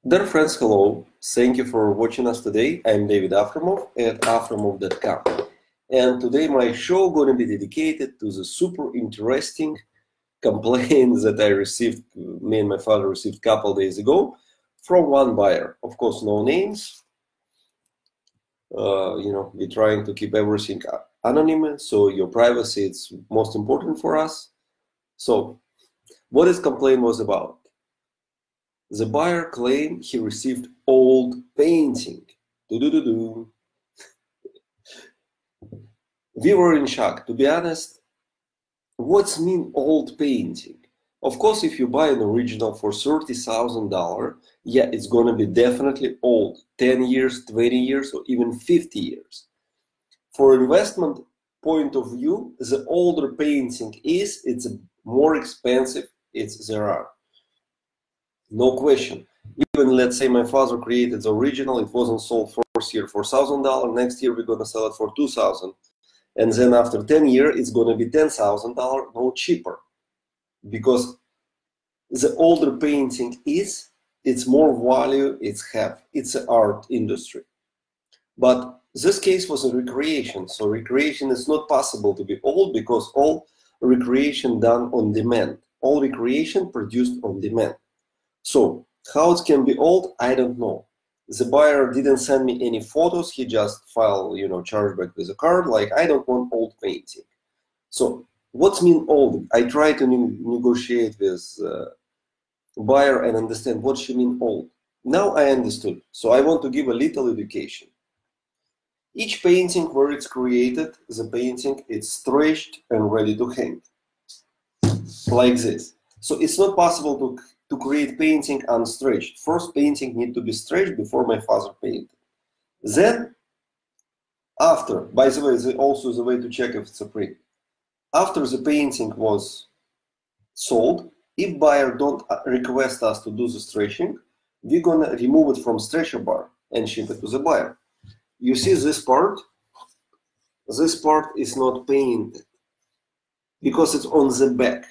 Dear friends, hello. Thank you for watching us today. I'm David Afremov at afremov.com. And today my show going to be dedicated to the super interesting complaint that I received, me and my father received a couple days ago from one buyer. Of course, no names. We're trying to keep everything anonymous, so your privacy is most important for us. So, what this complaint was about? The buyer claimed he received old painting. We were in shock. To be honest, what's mean old painting? Of course, if you buy an original for $30,000, yeah, it's gonna be definitely old. 10 years, 20 years, or even 50 years. For investment point of view, the older painting it's more expensive there are. No question. Even let's say my father created the original, it wasn't sold first year for $1,000. Next year we're gonna sell it for $2,000, and then after 10 years it's gonna be $10,000, no cheaper, because the older painting it's more value it's an art industry. But this case was a recreation, so recreation is not possible to be old because all recreation done on demand, all recreation produced on demand. So how it can be old, I don't know. The buyer didn't send me any photos. He just filed, chargeback with a card, like I don't want old painting. So what's mean old? I try to negotiate with buyer and understand what she mean old. Now I understood. So I want to give a little education. Each painting where it's created, the painting it's stretched and ready to hang, like this. So it's not possible to create painting unstretched. First painting need to be stretched before my father painted. Then, after, by the way, also the way to check if it's a print. After the painting was sold, if buyer don't request us to do the stretching, we're gonna remove it from stretcher bar and ship it to the buyer. You see this part? This part is not painted because it's on the back.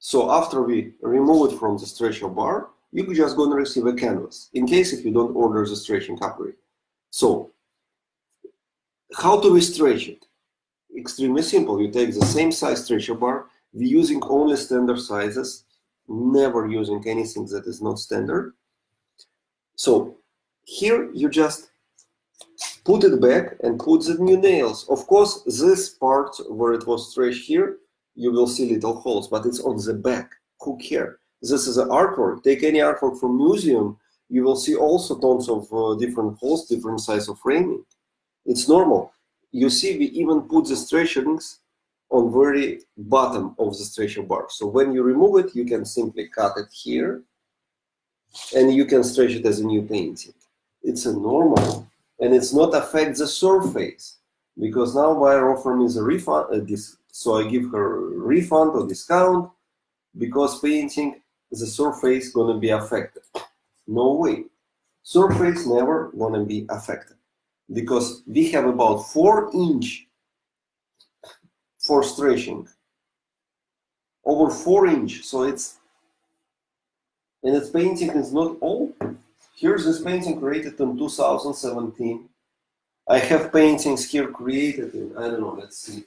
So after we remove it from the stretcher bar, you're just going to receive a canvas, in case if you don't order the stretching cutlery. So how do we stretch it? Extremely simple. You take the same size stretcher bar. We're using only standard sizes, never using anything that is not standard. So here you just put it back and put the new nails. Of course, this part where it was stretched here, you will see little holes, but it's on the back. Who cares? This is an artwork. Take any artwork from museum, you will see also tons of different holes, different size of framing. It's normal. You see, we even put the stretchings on very bottom of the stretcher bar. So when you remove it, you can simply cut it here, and you can stretch it as a new painting. It's a normal, and it's not affect the surface, because now buyer offer me the refund. So I give her a refund or discount because painting, the surface gonna be affected. No way. Surface never gonna be affected because we have about 4 inch for stretching. Over 4 inch. So and its painting is not old. Here's this painting created in 2017. I have paintings here created in, I don't know, let's see.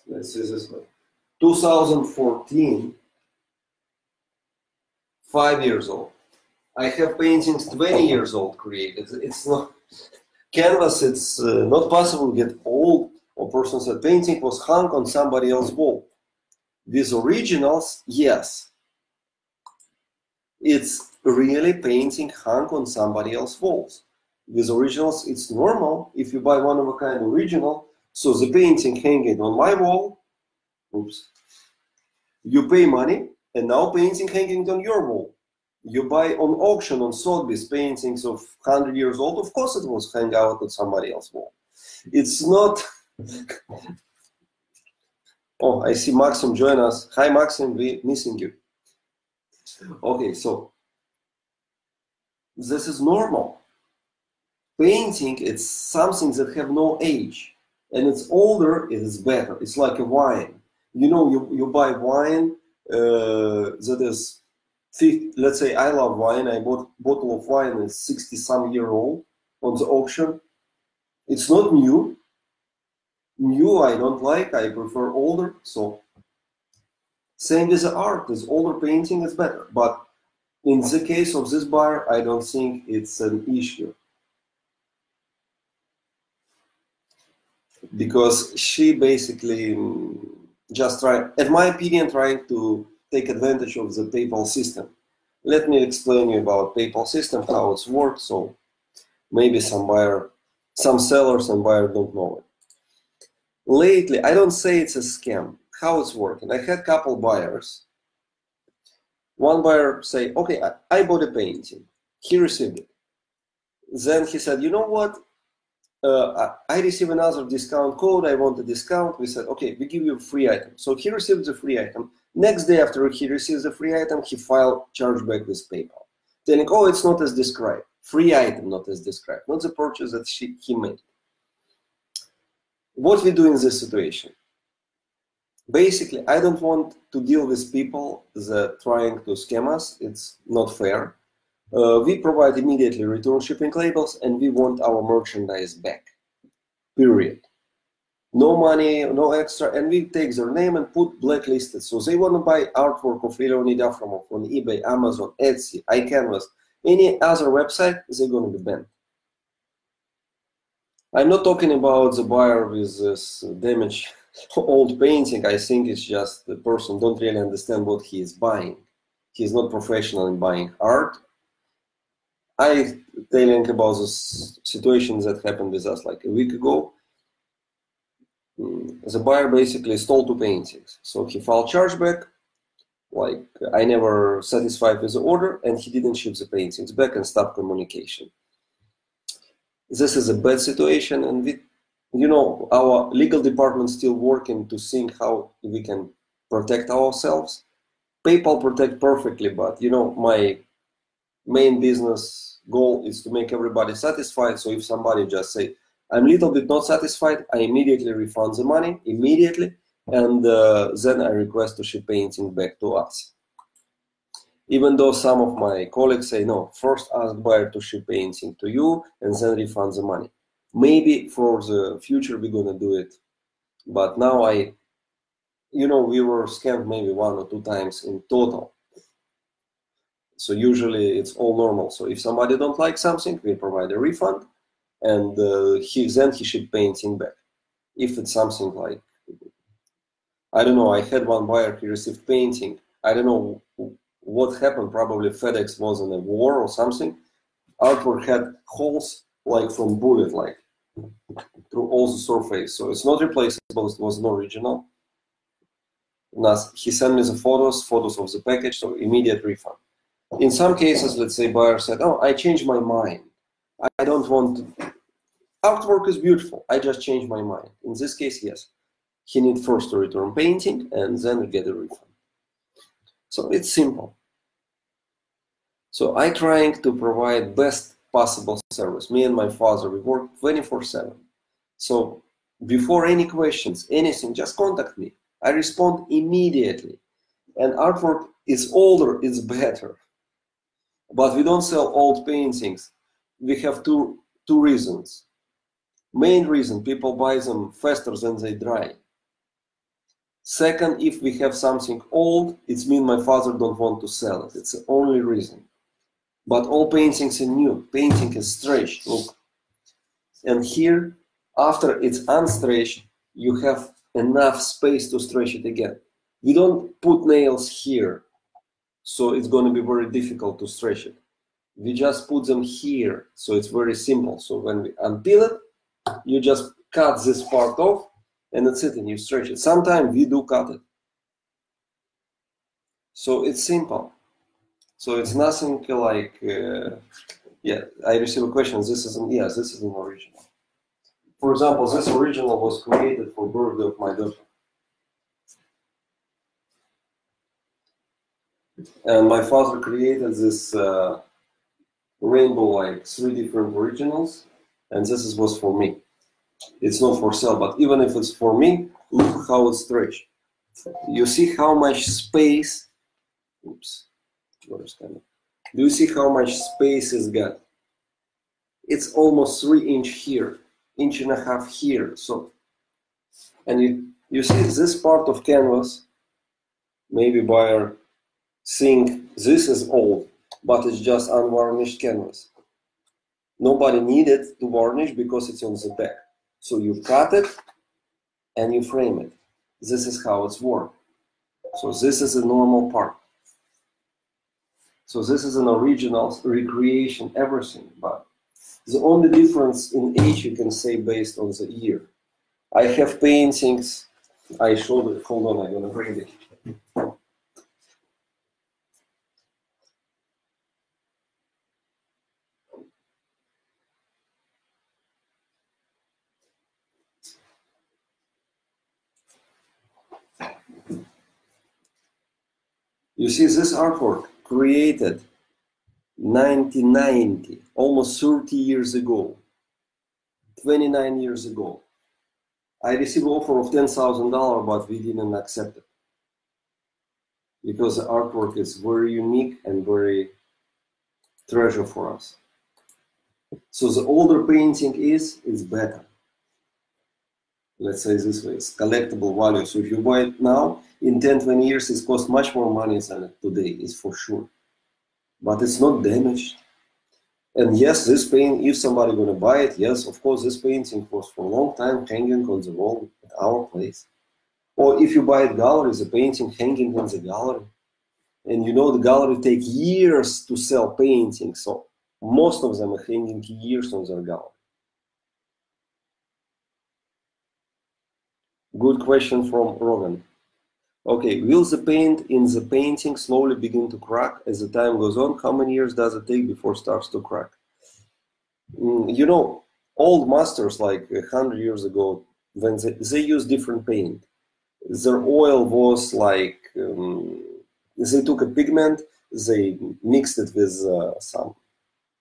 Let's see this one. 2014, 5 years old. I have paintings 20 years old created. It's not canvas. It's not possible to get old. Or person said painting was hung on somebody else's wall. These originals, yes, it's really painting hung on somebody else's walls. With originals, it's normal. If you buy one of a kind original, so the painting hanging on my wall, oops, you pay money, and now painting hanging on your wall. You buy on auction on Sotheby's paintings of 100 years old, of course it was hang out on somebody else's wall. It's not. Oh, I see Maxim join us. Hi Maxim, we missing you. Okay, so this is normal. Painting, it's something that have no age. And it's older, it is better. It's like a wine. You know, you buy wine that is 50, let's say I love wine, I bought a bottle of wine that's 60-some-year-old on the auction. It's not new. New I don't like, I prefer older. So same with the art, this older painting is better. But in the case of this buyer, I don't think it's an issue. Because she basically just trying, in my opinion, trying to take advantage of the PayPal system. Let me explain you about PayPal system, how it's works. So maybe some sellers and buyers don't know it. Lately, I don't say it's a scam. How it's working? I had a couple buyers. One buyer say, okay, I bought a painting. He received it. Then he said, you know what? I received another discount code. I want a discount. We said, okay, we give you a free item. So he received the free item. Next day after he receives the free item, he filed chargeback with PayPal, telling, oh, it's not as described. Free item, not as described. Not the purchase that he made. What we do in this situation? Basically, I don't want to deal with people that are trying to scam us. It's not fair. We provide immediately return shipping labels, and we want our merchandise back. Period. No money, no extra, and we take their name and put blacklisted. So they want to buy artwork of David Afremov on eBay, Amazon, Etsy, iCanvas, any other website, they're going to be banned. I'm not talking about the buyer with this damaged old painting. I think it's just the person don't really understand what he is buying. He's not professional in buying art. I telling about this situation that happened with us like a week ago. The buyer basically stole 2 paintings. So he filed chargeback, like I never satisfied with the order, and he didn't ship the paintings back and stopped communication. This is a bad situation, and we, you know, our legal department still working to think how we can protect ourselves. PayPal protect perfectly, but you know, my main business goal is to make everybody satisfied. So if somebody just say, I'm a little bit not satisfied, I immediately refund the money, immediately, and then I request to ship painting back to us. Even though some of my colleagues say, no, first ask buyer to ship painting to you and then refund the money. Maybe for the future we're gonna do it. But now you know, we were scammed maybe 1 or 2 times in total. So usually it's all normal. So if somebody don't like something, we provide a refund, and then he ship painting back. If it's something like, I don't know, I had one buyer, he received painting. I don't know what happened, probably FedEx was in a war or something. Artwork had holes like from bullet, like through all the surface. So it's not replaceable, it was an original. He sent me the photos of the package, so immediate refund. In some cases, let's say buyer said, oh, I changed my mind. I don't want to. Artwork is beautiful, I just changed my mind. In this case, yes. He needs first to return painting and then get a refund. So it's simple. So I trying to provide best possible service. Me and my father, we work 24/7. So before any questions, anything, just contact me. I respond immediately. And artwork is older, it's better. But we don't sell old paintings. We have two reasons. Main reason, people buy them faster than they dry. Second, if we have something old, it means my father don't want to sell it. It's the only reason. But all paintings are new. Painting is stretched, look. And here, after it's unstretched, you have enough space to stretch it again. We don't put nails here, so it's going to be very difficult to stretch it. We just put them here, so it's very simple. So when we unpeel it, you just cut this part off, and that's it, and you stretch it. Sometimes we do cut it. So it's simple. So it's nothing like, yeah, I received a question, this is an original. For example, this original was created for birthday of my daughter. And my father created this rainbow, like 3 different originals, and this was for me. It's not for sale, but even if it's for me, look how it's stretched. You see how much space, oops, do you see how much space it's got? It's almost 3 inches here, 1.5 inches here. So, and you see this part of canvas, maybe buyer think this is old, but it's just unvarnished canvas. Nobody needed to varnish because it's on the back. So you cut it and you frame it. This is how it's worked. So this is a normal part. So this is an original recreation, everything. But the only difference in age you can say based on the year. I have paintings. I showed it. Hold on, I'm gonna bring it. You see this artwork created 1990, almost 30 years ago, 29 years ago. I received an offer of $10,000, but we didn't accept it because the artwork is very unique and very treasure for us. So the older painting is better. Let's say this way, it's collectible value. So if you buy it now, in 10, 20 years, it costs much more money than today, is for sure. But it's not damaged. And yes, this painting, if somebody gonna buy it, yes, of course, this painting was for a long time hanging on the wall at our place. Or if you buy a gallery, the painting hanging in the gallery. And you know the gallery take years to sell paintings, so most of them are hanging years on their gallery. Good question from Rogan. Okay, will the paint in the painting slowly begin to crack as the time goes on? How many years does it take before it starts to crack? You know, old masters like 100 years ago, when they used different paint, their oil was like, they took a pigment, they mixed it with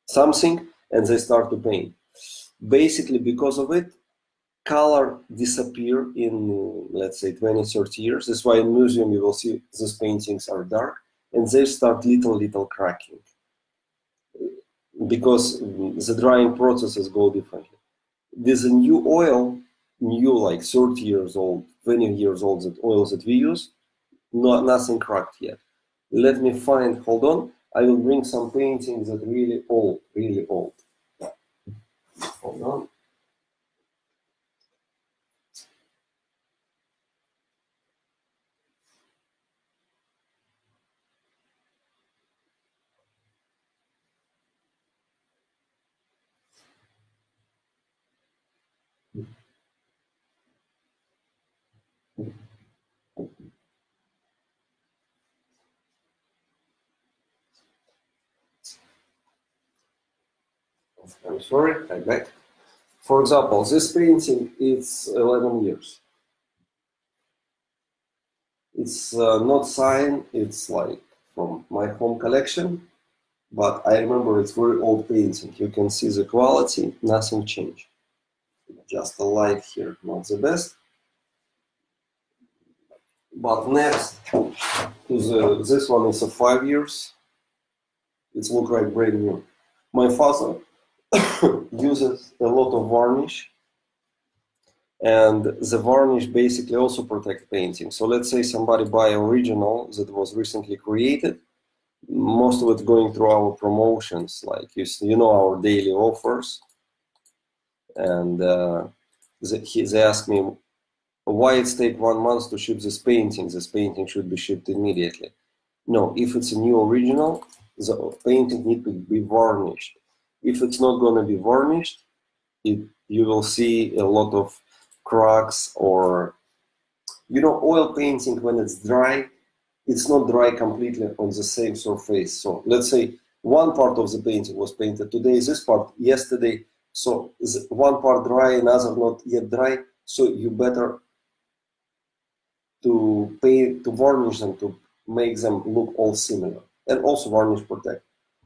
something, and they start to paint. Basically, because of it, color disappear in, let's say, 20, 30 years. That's why in museum you will see these paintings are dark, and they start little cracking. Because the drying processes go differently. With a new oil, new like 30 years old, 20 years old, that oils that we use, nothing cracked yet. Let me find, hold on, I will bring some paintings that really old, really old. Hold on. I'm sorry, I'm back. For example, this painting, it's 11 years. It's not signed, it's like from my home collection, but I remember it's very old painting. You can see the quality, nothing changed. Just the light here, not the best. But next to this one is a 5 years. It's look like brand new. My father uses a lot of varnish, and the varnish basically also protects painting. So let's say somebody buy original that was recently created, most of it going through our promotions, like you know our daily offers, and they ask me why it takes 1 month to ship this painting. This painting should be shipped immediately. No, if it's a new original, the painting needs to be varnished. If it's not going to be varnished, you will see a lot of cracks, or, you know, oil painting, when it's dry, it's not dry completely on the same surface. So let's say one part of the painting was painted today, this part yesterday, so one part dry, another not yet dry, so you better to varnish them, to make them look all similar. And also varnish protect.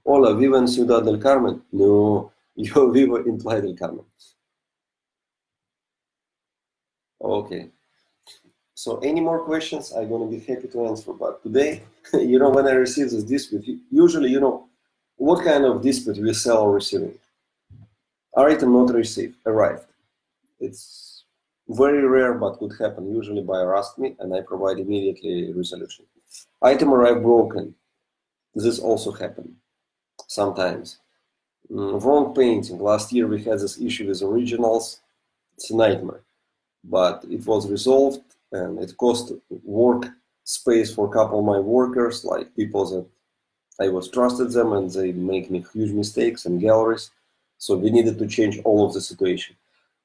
Hola, vivo en Ciudad del Carmen. No, yo vivo en Playa del Carmen. Okay. So any more questions, I'm going to be happy to answer. But today, you know, when I receive this dispute, usually, you know, what kind of dispute we sell or receiving? Item not received, arrived. It's very rare, but could happen. Usually buyer asks me and I provide immediately resolution. Item arrived broken. This also happened sometimes. Wrong painting. Last year we had this issue with originals. It's a nightmare, but it was resolved and it cost work space for a couple of my workers, like people that I was trusted them and they make me huge mistakes in galleries. So we needed to change all of the situation.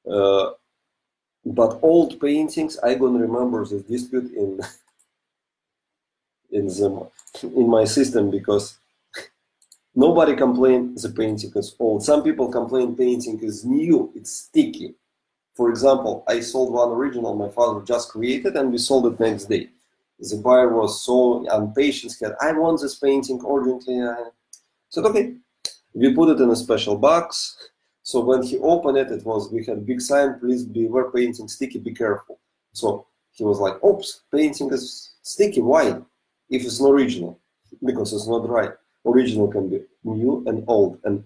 But old paintings, I'm going to remember this dispute in my system because nobody complained the painting is old. Some people complain painting is new, it's sticky. For example, I sold one original my father just created and we sold it next day. The buyer was so impatient, said, I want this painting urgently. I said, okay. We put it in a special box. So when he opened it, we had a big sign, please beware painting sticky, be careful. So he was like, oops, painting is sticky, why? If it's not original, because it's not right. Original can be new and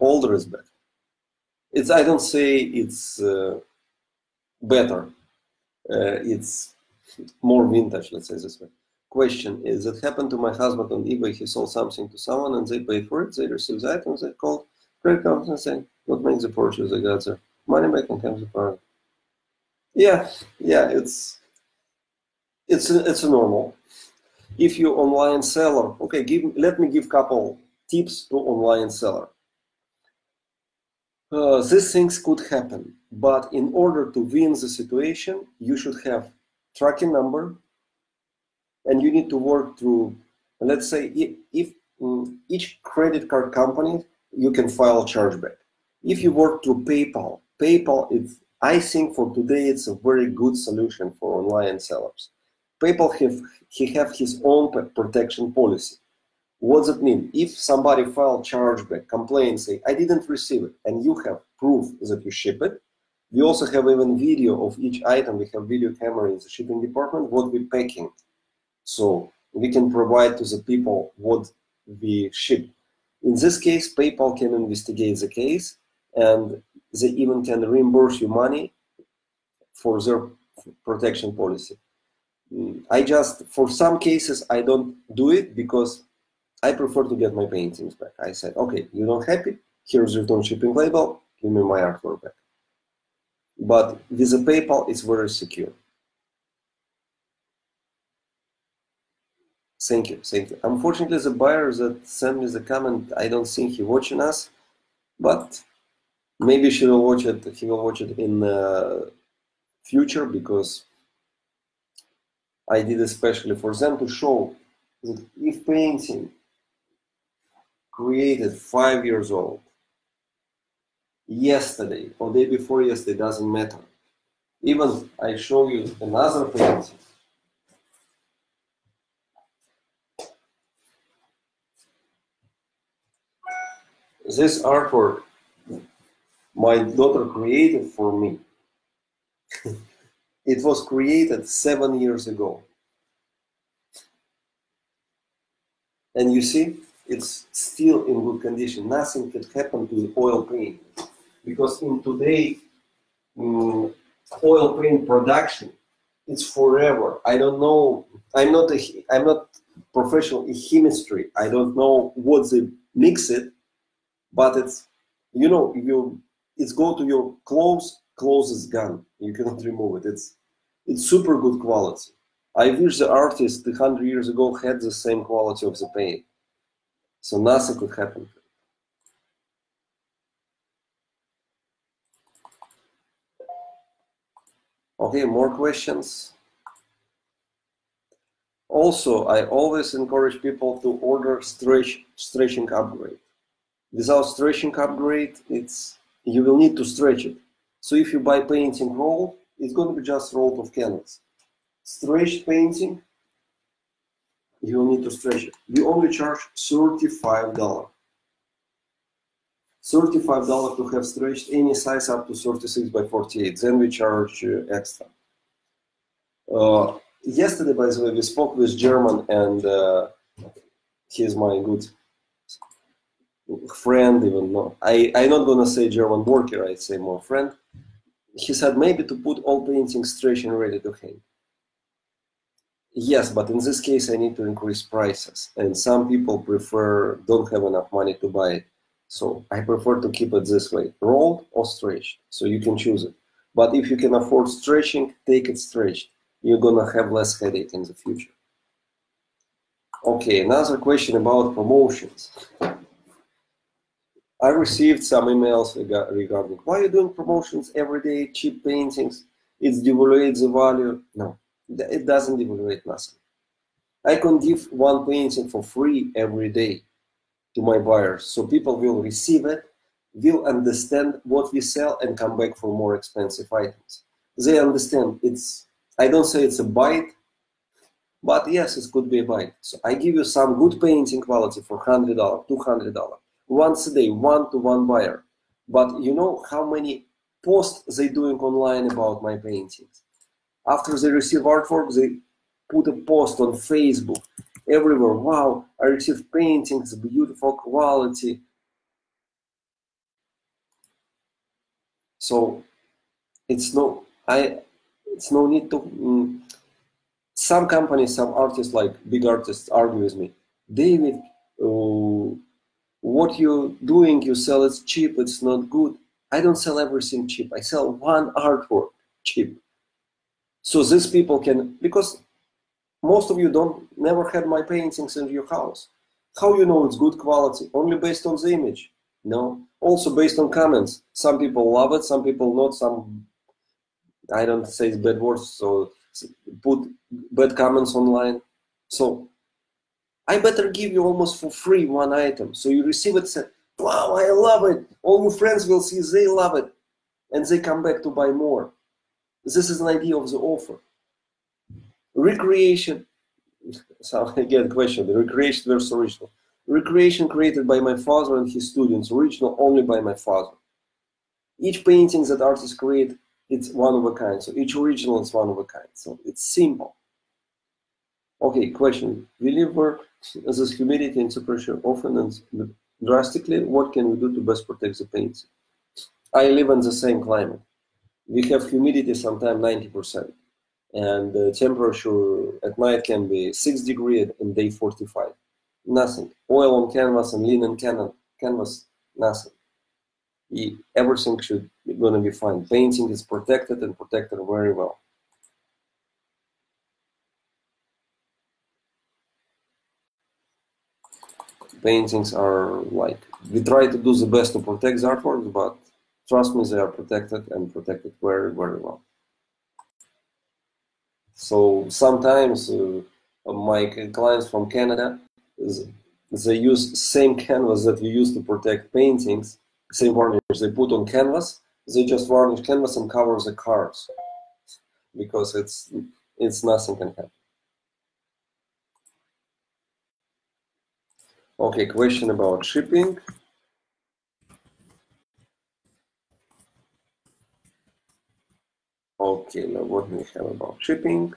older is better. I don't say it's better, it's more vintage, let's say this way. Question is, it happened to my husband on eBay. He sold something to someone and they paid for it. They received the items. They called credit card and said, "What makes the purchase? I got their money back and have the product." Yeah, it's a normal. If you online seller, okay, let me give couple tips to online seller. These things could happen, but in order to win the situation, you should have tracking number. And you need to work through, let's say, if each credit card company, you can file chargeback. If you work through PayPal, is, I think for today, it's a very good solution for online sellers. PayPal have his own protection policy. What does it mean? If somebody file chargeback, complain, say, I didn't receive it, and you have proof that you ship it, we also have even video of each item. We have video camera in the shipping department, what we're packing. So we can provide to the people what we ship. In this case, PayPal can investigate the case and they even can reimburse you money for their protection policy. For some cases, I don't do it because I prefer to get my paintings back. I said, okay, you're not happy? Here's the return shipping label, give me my artwork back. But with the PayPal, it's very secure. Thank you, thank you. Unfortunately, the buyer that sent me the comment, I don't think he's watching us, but maybe he will watch it in the future because I did especially for them to show that if painting created 5 years old, yesterday or day before yesterday, doesn't matter. Even I show you another painting. This artwork my daughter created for me. It was created 7 years ago. And you see, it's still in good condition. Nothing can happen to the oil paint. Because in today, oil paint production, it's forever. I don't know, I'm not professional in chemistry. I don't know what they mix it, but it's, you know, it's go to your clothes is gone. You cannot remove it. It's super good quality. I wish the artist 100 years ago had the same quality of the paint. So nothing could happen. Okay, more questions? Also, I always encourage people to order stretching upgrade. Without stretching upgrade, you will need to stretch it. So if you buy painting roll, it's going to be just rolled of canvas. Stretched painting, you will need to stretch it. We only charge $35. $35 to have stretched any size up to 36 by 48. Then we charge extra. Yesterday, by the way, we spoke with German, and he's my good friend, even though I'm not gonna say German worker, I'd say more friend. He said maybe to put all paintings stretch and ready to hang. Yes, but in this case I need to increase prices, and some people don't have enough money to buy it. So I prefer to keep it this way, rolled or stretched, so you can choose it. But if you can afford stretching, take it stretched. You're gonna have less headache in the future. Okay, another question about promotions. I received some emails regarding why are you doing promotions every day, cheap paintings, it devaluates the value. No, it doesn't devaluate nothing. I can give one painting for free every day to my buyers, so people will receive it, will understand what we sell and come back for more expensive items. They understand I don't say it's a bite, but yes, it could be a bite. So I give you some good painting quality for $100, $200, once a day, one-to-one buyer. But you know how many posts they doing online about my paintings? After they receive artwork, they put a post on Facebook, everywhere. Wow, I received paintings, beautiful quality. So it's no need to. Some companies, some artists, like big artists, argue with me. David, what you're doing, you sell it cheap, it's not good. I don't sell everything cheap. I sell one artwork cheap. So these people can, because most of you never had my paintings in your house. How you know it's good quality? Only based on the image? No. Also based on comments. Some people love it, some people not. Some, I don't say bad words, so put bad comments online. So I better give you almost for free one item. So you receive it, say, wow, I love it. All your friends will see they love it. And they come back to buy more. This is an idea of the offer. Recreation. So again, question, the recreation versus original. Recreation created by my father and his students, original only by my father. Each painting that artists create, it's one of a kind. So each original is one of a kind. So it's simple. Okay, question. We live where there's humidity and temperature often and drastically. What can we do to best protect the paints? I live in the same climate. We have humidity sometimes 90%. And the temperature at night can be 6 degrees and day 45. Nothing. Oil on canvas and linen canvas, nothing. Everything should be going to be fine. Painting is protected and protected very well. Paintings are like, we try to do the best to protect the artworks, but trust me, they are protected and protected very, very well. So sometimes my clients from Canada, they use same canvas that we use to protect paintings, same varnish they put on canvas, they just varnish canvas and cover the cars because it's nothing can happen. Okay, question about shipping. Okay, now what do we have about shipping?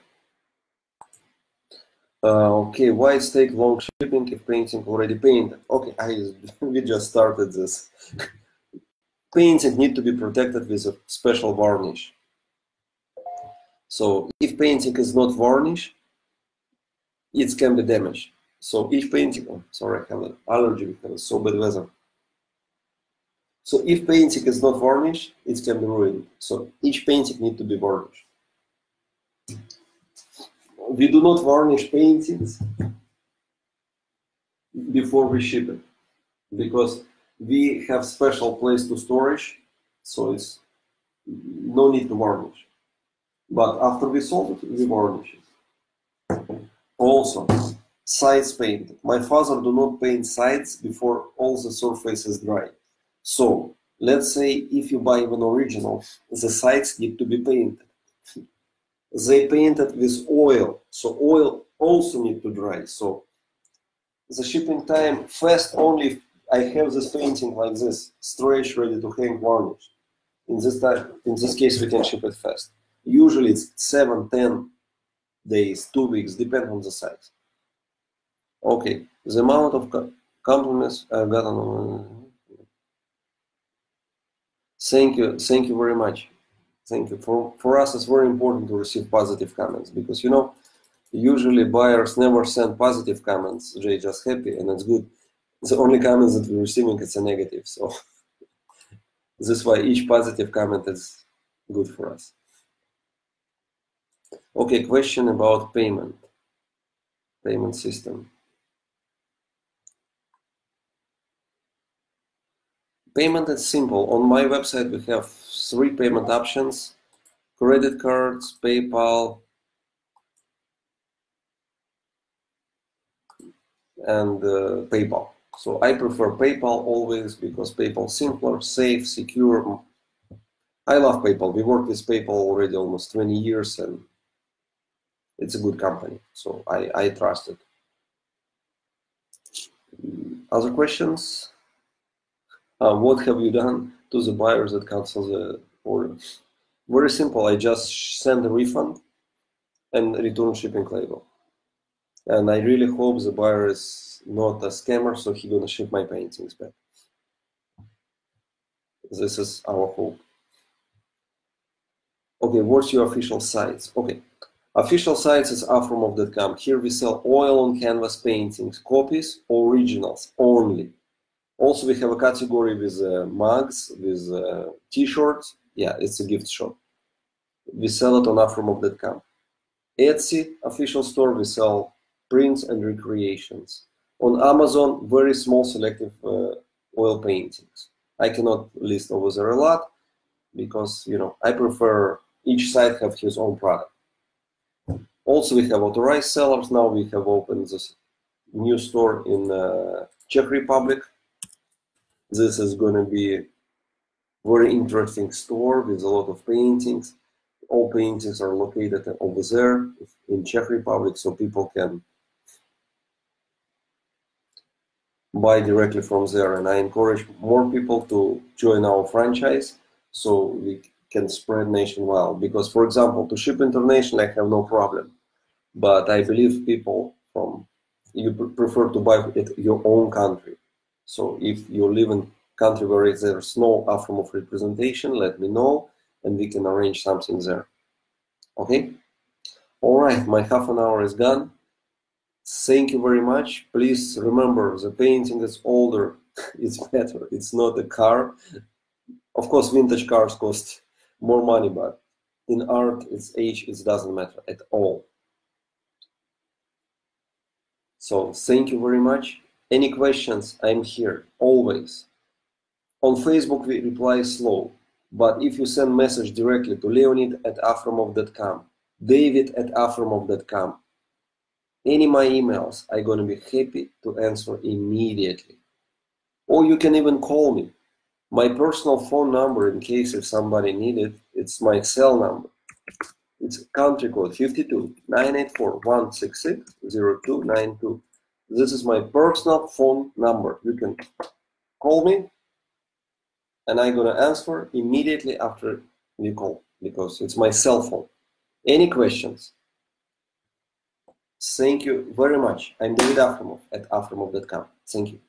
Okay, why it take long shipping if painting already painted? Okay, we just started this. Painting need to be protected with a special varnish. So if painting is not varnished, it can be damaged. So each painting, oh, sorry, I have an allergy because it's so bad weather. So if painting is not varnished, it can be ruined. So each painting needs to be varnished. We do not varnish paintings before we ship it because we have special place to storage, so it's no need to varnish. But after we sold it, we varnish it. Also, sides painted. My father do not paint sides before all the surface is dry. So let's say if you buy an original, the sides need to be painted. They painted with oil, so oil also need to dry. So the shipping time fast only if I have this painting like this, stretch, ready to hang, varnish. In this case, we can ship it fast. Usually it's 7-10 days, 2 weeks, depend on the size. Okay, the amount of compliments I've gotten. Thank you very much. Thank you. For us, it's very important to receive positive comments because, you know, usually buyers never send positive comments. They're just happy, and it's good. The only comments that we're receiving is a negative. So this is why each positive comment is good for us. Okay, question about payment system. Payment is simple. On my website, we have 3 payment options: credit cards, PayPal, and PayPal. So I prefer PayPal always because PayPal simpler, safe, secure. I love PayPal. We work with PayPal already almost 20 years, and it's a good company. So I trust it. Other questions? What have you done to the buyers that cancel the order? Very simple. I just send a refund and return shipping label. And I really hope the buyer is not a scammer, so he's gonna ship my paintings back. This is our hope. Okay, what's your official sites? Okay, official sites is afremov.com. Here we sell oil on canvas paintings, copies, originals only. Also, we have a category with mugs, with t-shirts. Yeah, it's a gift shop. We sell it on afremov.com. Etsy official store, we sell prints and recreations. On Amazon, very small selective oil paintings. I cannot list over there a lot because, you know, I prefer each site have his own product. Also, we have authorized sellers. Now we have opened this new store in Czech Republic. This is going to be a very interesting store with a lot of paintings. All paintings are located over there in Czech Republic, so people can buy directly from there. And I encourage more people to join our franchise so we can spread nationwide. Because, for example, to ship internationally, I have no problem. But I believe people you prefer to buy at your own country. So if you live in a country where there's no Afremov representation, let me know and we can arrange something there. Okay? All right, my half an hour is gone. Thank you very much. Please remember, the painting is older, it's better. It's not a car. Of course, vintage cars cost more money, but in art, its age, it doesn't matter at all. So thank you very much. Any questions? I'm here, always. On Facebook, we reply slow. But if you send message directly to leonid@afremov.com, david@afremov.com, any of my emails, I'm going to be happy to answer immediately. Or you can even call me. My personal phone number, in case if somebody need it, it's my cell number. It's country code 52-984-166-0292. This is my personal phone number. You can call me and I'm going to answer immediately after you call because it's my cell phone. Any questions? Thank you very much. I'm David Afremov at afremov.com. Thank you.